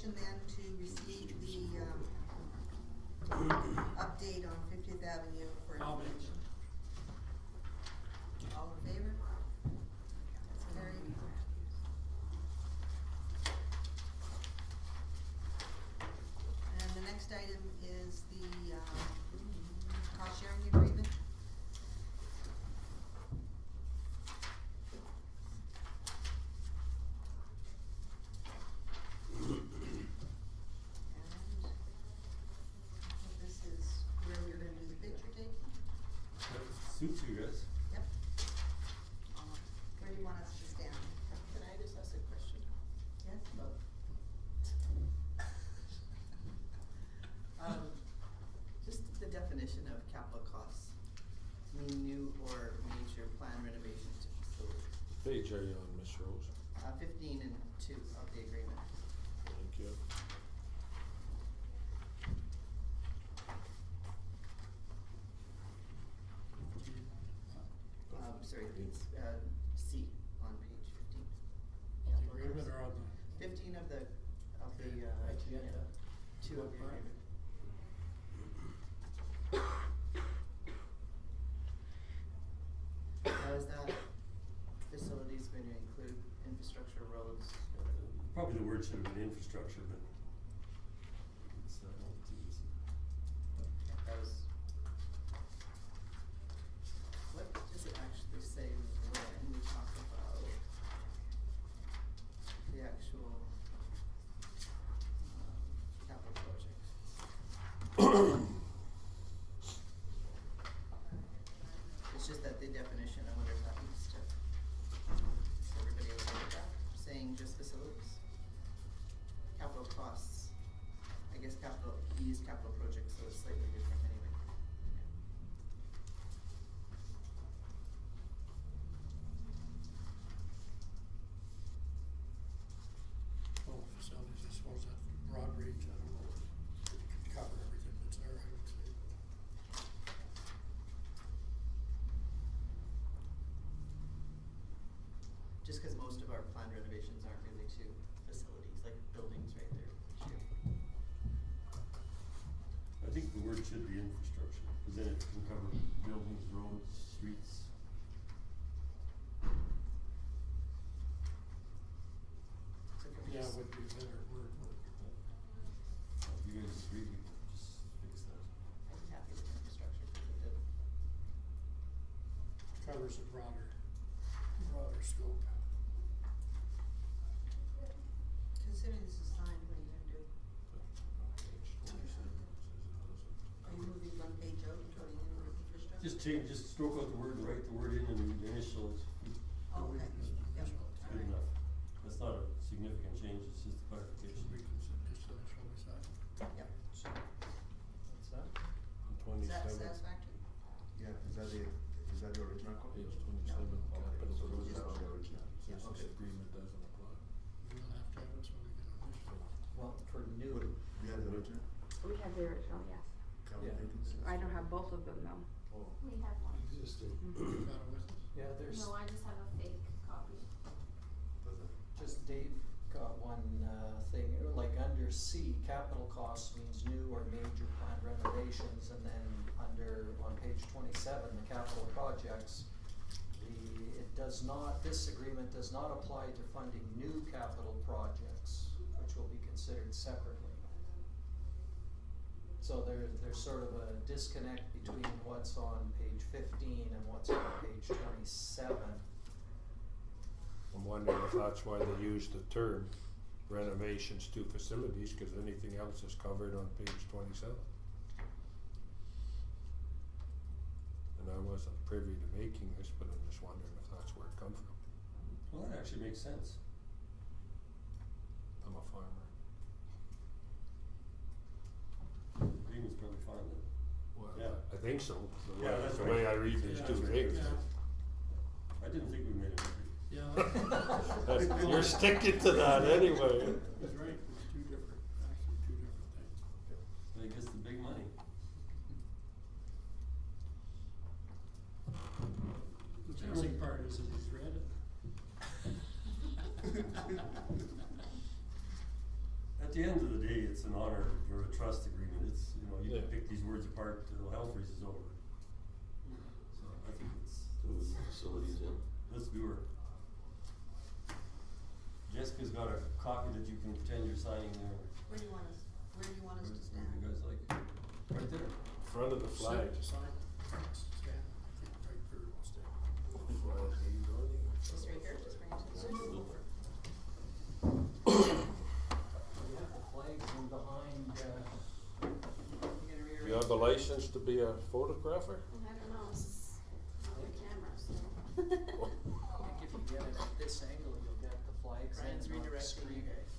motion then to receive the update on 50th Avenue for information. All in favor? That's carried. And the next item is the cost sharing agreement. Suits you guys. Yep. Where do you want us to stand? Can I just ask a question? Yes? Just the definition of capital costs. Mean new or major plan renovation to facilities. Page are you on, Ms. Rose? 15 and 2 of the agreement. Thank you. Sorry, it's C on page 15. On the agreement or on the? 15 of the agenda. 2 of the agreement. Now is that facilities going to include infrastructure, roads? Probably the word should have been infrastructure, but it's That was. What does it actually say when we talk about the actual capital projects? It's just that the definition, I wonder if that needs to, is everybody okay with that, saying just facilities? Capital costs, I guess capital, he used capital projects, so it's slightly different anyway. Well, facilities, I suppose that's broad range, I don't know, it could cover everything that's there, I would say. Just cause most of our planned renovations aren't really to facilities, like buildings right there. I think the word should be infrastructure, because then it can cover buildings, roads, streets. So can we Yeah, just, would be a better word. If you guys agree, we can just fix that. I'm happy with infrastructure, cause it did. Covers a broader scope. Considering this is signed, what are you gonna do? Are you moving one page out and putting in the infrastructure? Just stroke out the word and write the word in and initial it. Oh, okay. Yep. It's All good right. enough. That's not a significant change, it's just a clarification. Just initial beside. Yep. What's that? Is that 27, satisfactory? Yeah, is that the original copy? page 27, capital So those projects. are the original. Says Okay. this agreement doesn't apply. We'll have to have it so we can initial. Well, for new, What, you have the original? We have the original, yes. Capital Yeah. paintings? I don't have both of them though. Oh. We have one. Existing. You got it with us? yeah, there's, No, I just have a fake copy. Does it? just Dave got one, thing, like under C, capital costs means new or major planned renovations, and then on page 27, the capital projects, this agreement does not apply to funding new capital projects, which will be considered separately. So there's sort of a disconnect between what's on page 15 and what's on page 27. I'm wondering if that's why they use the term renovations to facilities, cause anything else is covered on page 27. And I wasn't privy to making this, but I'm just wondering if that's where it come from. Well, that actually makes sense. I'm a farmer. Agreement's probably fine then. Well, Yeah. I think so, Yeah, that's the way right. I read these Yeah, two that's right. things. Yeah. I didn't think we made it agree. Yeah, That's- You're sticking to that anyway. he's right, it's two different things. But I guess the big money. The interesting part is that he's read it. That At the end of the day, it's an honor or a trust agreement, it's, you know, you can Yeah. pick these words apart till hell freezes over. So I think it's, Facilities in. let's do her. Jessica's got a copy that you can pretend you're signing there. Where do you want us to Where do stand? you guys like? Right there. Front of the flag. Sit to sign, stand, I think right there will stand. Just right here, just bring it to the center. You have the flags in behind, You're gonna rearrange. You have a license to be a photographer? I don't know, this is not the camera, so. I think if you get it at this angle, you'll get the flags Brian's in on the redirecting you screen. guys.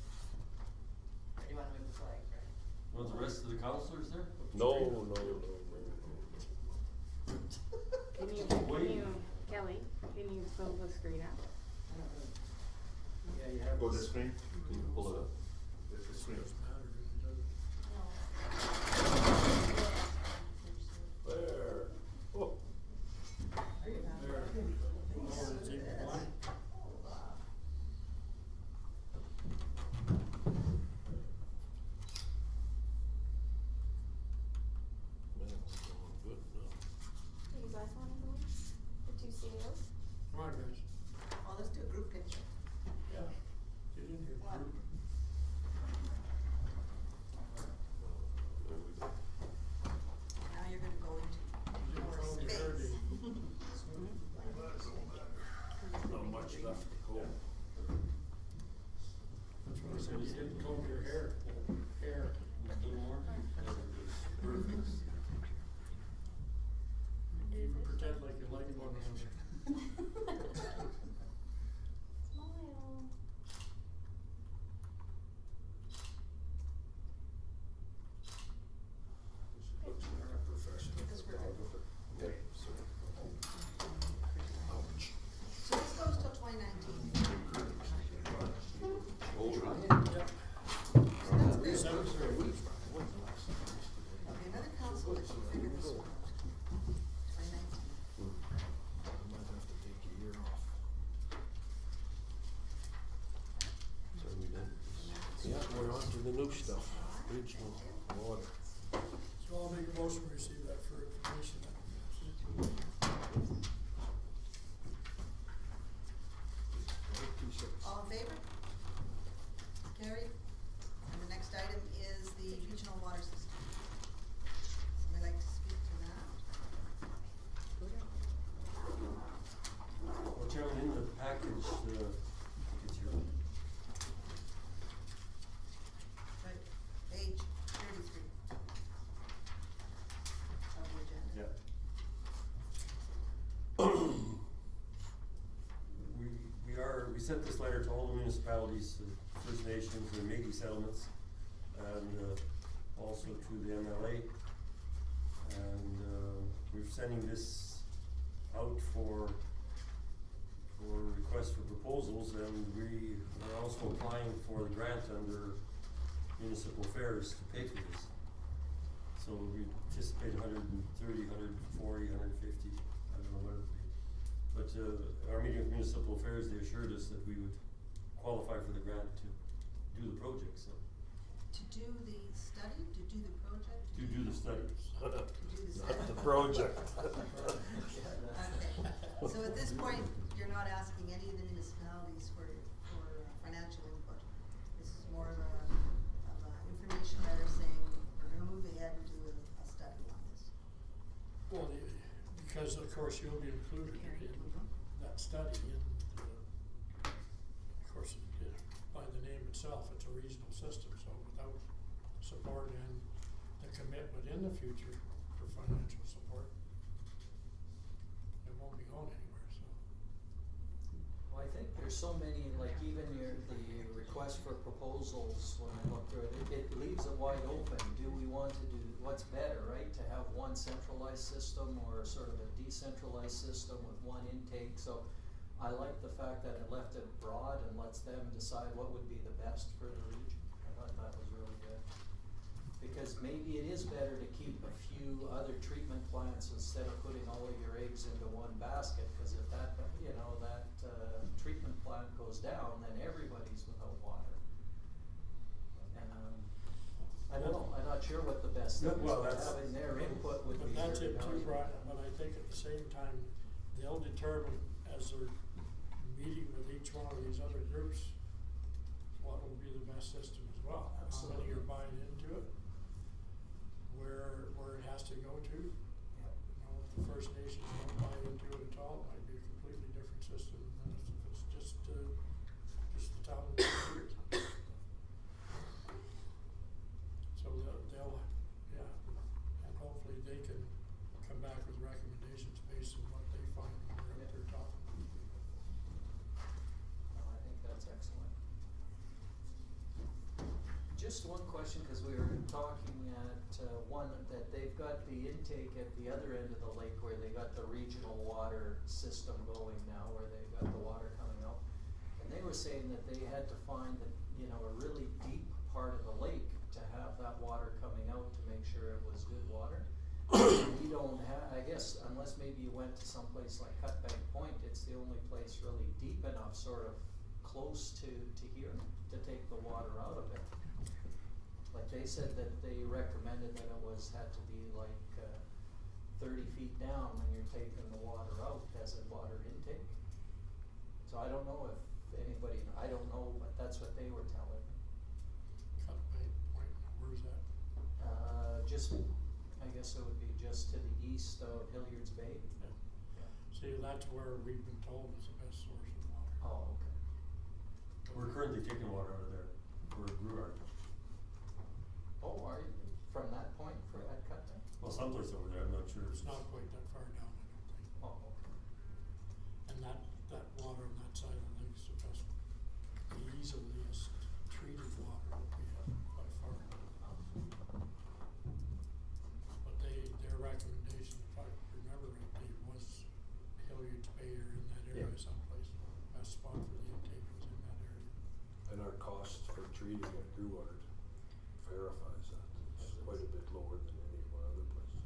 Or do you wanna move the flag, Brian? Want the rest of the counselors there? No. Kelly, can you fill the screen out? Yeah, you have. Go to the this- screen. Can you pull it up? There's the screen. Doesn't matter, it doesn't. There. Oh. There. Oh, it's even blank. Man, it's going good now. You guys wanna go? The two CEOs? Come on, guys. Oh, let's do a group picture. Yeah. Get in here, Come on. group. There we go. Now you're gonna go into You more probably heard space. it. Not much left to go. That's what I said, you didn't comb your hair. Hair. A little more? Perfect. You even pretend like you like one of them. Smile. Looks like a professional This group. photographer. Okay, so. Ouch. So this goes till 2019. Oh, Yep. That's good. 7:30. There'll be another council that should figure this one out. 2019. I might have to take a year off. So are we done? Yeah, we're on to the new stuff. Regional water. So I'll make a motion to receive that for information. All in favor? Carried. And the next item is the regional water system. Somebody like to speak to that? Well, Chairman, in the package, it's your, Right, page 33 of the agenda. yeah. We sent this letter to all the municipalities, First Nations and Métis settlements, and also to the MLA. And we're sending this out for requests for proposals, and we are also applying for the grant under municipal affairs to pay for this. So we anticipate 130, 140, 150, I don't know what it'll be. But our meeting with municipal affairs, they assured us that we would qualify for the grant to do the project, so. To do the study, to do the project? To do the study. To do the study. Not the project. Okay, so at this point, you're not asking any of the municipalities for financial input. This is more of a information letter saying, we're gonna move ahead and do a study on this. Well, because of course you'll be included in that study and, of course, by the name itself, it's a regional system, so without support and the commitment in the future for financial support, it won't be going anywhere, so. Well, I think there's so many, like even the request for proposals, when I look through it, it leaves it wide open. Do we want to do, what's better, right? To have one centralized system or sort of a decentralized system with one intake? So I like the fact that it left it broad and lets them decide what would be the best for the region. I thought that was really good. Because maybe it is better to keep a few other treatment plants instead of putting all of your eggs into one basket, cause if that, treatment plant goes down, then everybody's without water. sure what the best Yeah, thing is, well, but that's- having their input would be But that's very it too, valuable. Brian, but I think at the same time, they'll determine as they're meeting with each one of these other groups, what will be the best system as well. How Absolutely. many are buying into it, where it has to go to. Yeah. You know, if the First Nations don't buy into it at all, it might be a completely different system than if it's just the town of Deerfield. So they'll, yeah, and hopefully they can come back with recommendations based on what they find when they're up there talking. No, I think that's excellent. Just one question, cause we were talking at, one, that they've got the intake at the other end of the lake where they got the regional water system going now, where they've got the water coming out. And they were saying that they had to find a really deep part of the lake to have that water coming out to make sure it was good water. We don't have, I guess, unless maybe you went to someplace like Cutbank Point, it's the only place really deep enough, sort of close to here, to take the water out of it. Like they said that they recommended that it had to be like 30 feet down when you're taking the water out as a water intake. So I don't know if anybody, I don't know, but that's what they were telling me. Cut Bank Point, where's that? Just, I guess it would be just to the east of Hilliard's Bay. See, that's where we've been told is the best source of water. Oh, okay. We're currently taking water out of there for Breward. Oh, are you, from that point for that cut then? Well, someplace over there, I'm not sure. It's not quite that far down, I don't think. Oh, okay. And that water on that side of the lake is the best, the easiest treated water that we have by far. But their recommendation, if I remember rightly, was Hilliard's Bay or in that area Yeah. someplace. Best spot for the intake was in that area. And our costs for treating at Greward verifies that. It's quite a bit lower than any of our other places.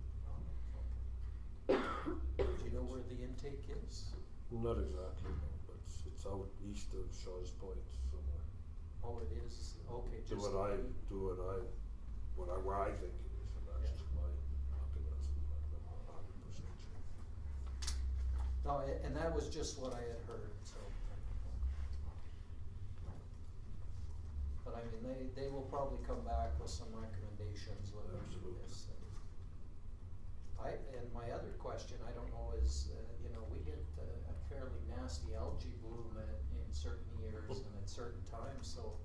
Do you know where the intake is? Not exactly, no, but it's out east of Shaw's Point somewhere. Oh, it is, okay, just. Where I think it is, and that's Yeah. just my optimism, I'm not 100% sure. No, and that was just what I had heard, so. But I mean, they will probably come back with some recommendations when they do Absolutely. this. And my other question, I don't know, is, we get a fairly nasty algae bloom in certain years and at certain times, so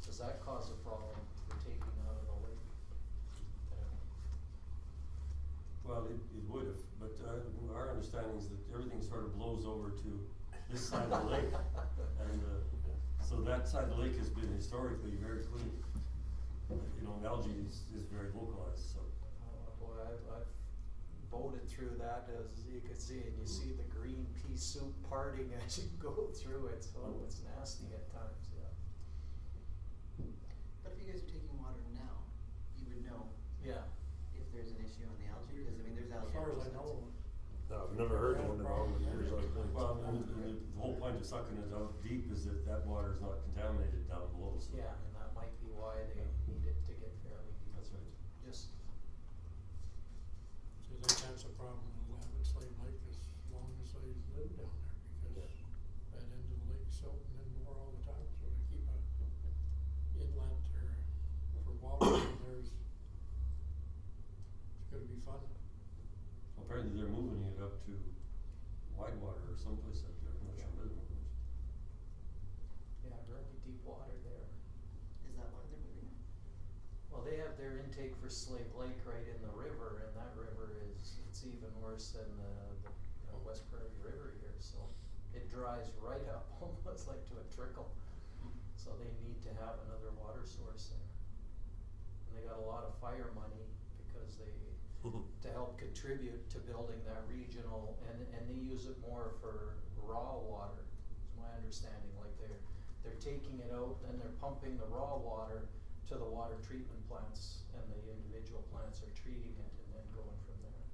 does that cause a problem for taking out of the lake? Well, it would have, but our understanding is that everything sort of blows over to this side of the lake. And so that side of the lake has been historically very clean. Algae is very localized, so. Boy, I've boated through that, as you can see, and you see the green pea soup parting as you go through it, so it's nasty at times, yeah. But if you guys are taking water now, you would know Yeah. if there's an issue on the algae, because I mean, there's As algae. far as I on both know, sides. No, I've never heard one in all the years I've been. Well, and the whole point of sucking it out deep is that water is not contaminated down below, so. Yeah, and that might be why they need it to get fairly deep. That's right. Just, so I think that's a problem we'll have at Slave Lake as long as they live down there, because that end of the lake's silting in more all the time, so to keep a inlet or for water in there is, it's gonna be fun. Apparently they're moving it up to Widewater or someplace up there, I'm not sure where they're moving it. yeah, really deep water there. Is that why they're moving it? Well, they have their intake for Slave Lake right in the river, and that river it's even worse than the West Prairie River here, so it dries right up, almost like to a trickle. So they need to have another water source there. And they got a lot of fire money because to help contribute to building that regional, and they use it more for raw water, is my understanding, like they're taking it out, and they're pumping the raw water to the water treatment plants, and the individual plants are treating it and then going from there.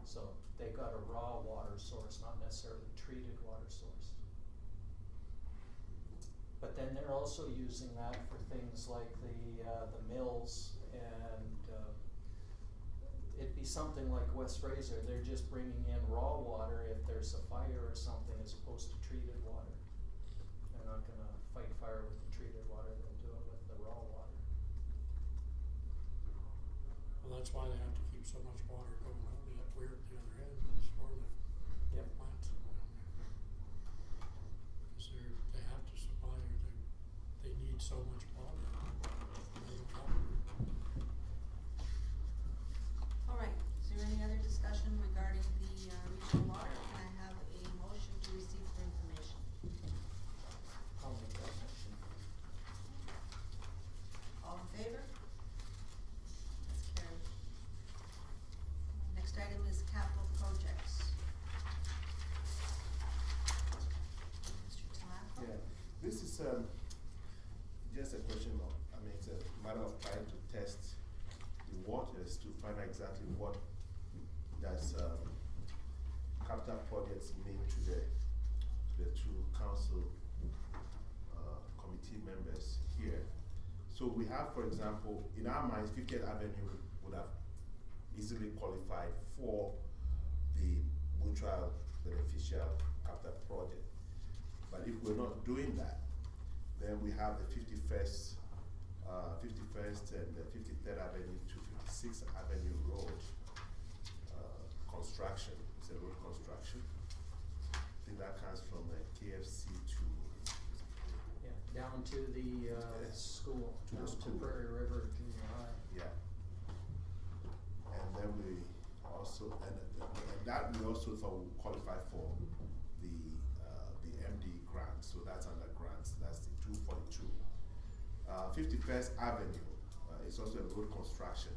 So they got a raw water source, not necessarily treated water source. But then they're also using that for things like the mills and it'd be something like West Fraser, they're just bringing in raw water if there's a fire or something as opposed to treated water. They're not gonna fight fire with the treated water, they'll do it with the raw water. Well, that's why they have to keep so much water going only up where at the other end, is for the Yep. plants down there. Cause they have to supply, or they need so much water. They don't have it. All right, is there any other discussion regarding the regional water? Can I have a motion to receive for information? I'll make that motion. All in favor? That's carried. Next item is capital projects. Mr. Tamaco? Yeah, this is, just a question of, I mean, it's a matter of trying to test the waters to find out exactly what does, capital projects mean to the two council, committee members here. So we have, for example, in our minds, 50th Avenue would have easily qualified for the mutual beneficial capital project. But if we're not doing that, then we have the 51st and the 53rd Avenue to 56th Avenue Road construction. It's a road construction. I think that comes from the KFC to Yeah, down to the, school, To the down school. to Prairie River Junior High. yeah. And then we also, and that we also thought would qualify for the MD grant, so that's under grants, that's the 242. 51st Avenue is also a road construction.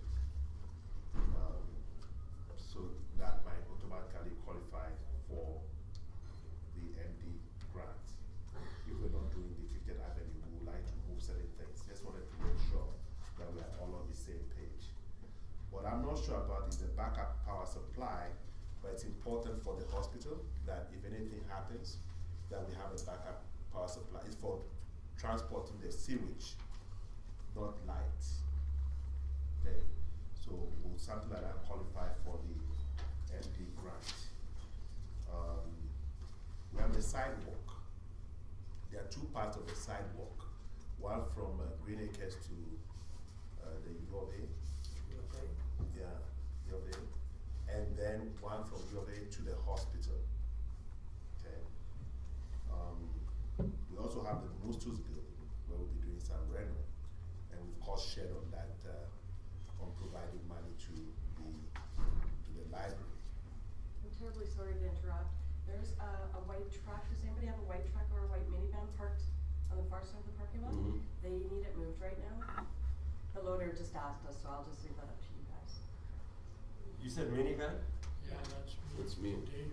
So that might automatically qualify for the MD grant. If we're not doing the 50th Avenue, we would like to move certain things. Just wanted to make sure that we are all on the same page. What I'm not sure about is the backup power supply, but it's important for the hospital that if anything happens, that we have a backup power supply. It's for transporting the sewage, not light. Okay, so will something like that qualify for the MD grant? We have the sidewalk. There are two parts of the sidewalk. One from Green Acres to the U of A. Okay. Yeah, U of A. And then one from U of A to the hospital. Okay. We also have the Municipal building where we'll be doing some reno. And we've cost shared on that, on providing money to the library. I'm terribly sorry to interrupt. There's a white truck. Does anybody have a white truck or a white minivan parked on the far side of the parking lot? Mhm. They need it moved right now. The loader just asked us, so I'll just leave that up to you guys. You said minivan? Yeah, that's me. That's me. Dave.